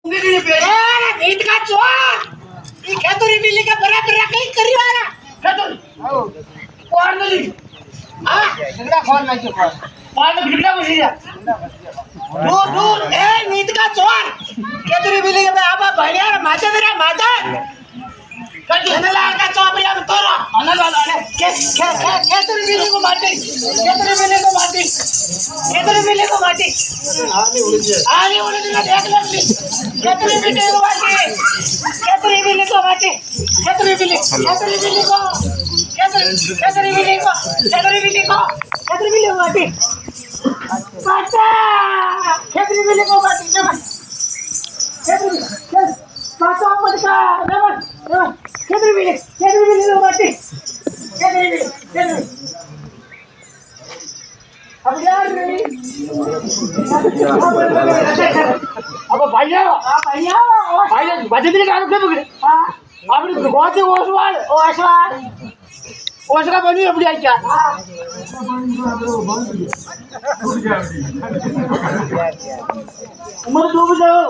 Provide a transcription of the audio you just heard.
नीत का चोर खेतुरी बिल्ली का बराबर कहीं करी वाला खेतुरी कौन नहीं हां झगड़ा कौन नहीं कौन कौन झगड़ा बसी जा दूर दूर ए नीत का चोर खेतुरी बिल्ली के आबा भड़िया माता तेरा माता कटी हनला का चोपड़िया में तोरा हनला ने खेतुरी बिल्ली को मारती खेतुरी बिल्ली को मारती खेतुरी बिल्ली को मारती आनी उड़ गया देख ले खेतुरी बिल्ली को मारती खेतुरी बिल्ली को मारती खेतुरी बिल्ली को खेतुरी बिल्ली को खेतुरी बिल्ली को मारती माता खेतुरी बिल्ली को मारती खेतुरी माता पटका नमन खेतुरी बिल्ली को मारती खेतुरी बिल्ली अब यार अब भैया बजे दिले का रुके बगड़े हां आपने बहुत ओसवाल का बनी अपनी आई क्या उम्र डूब जाओ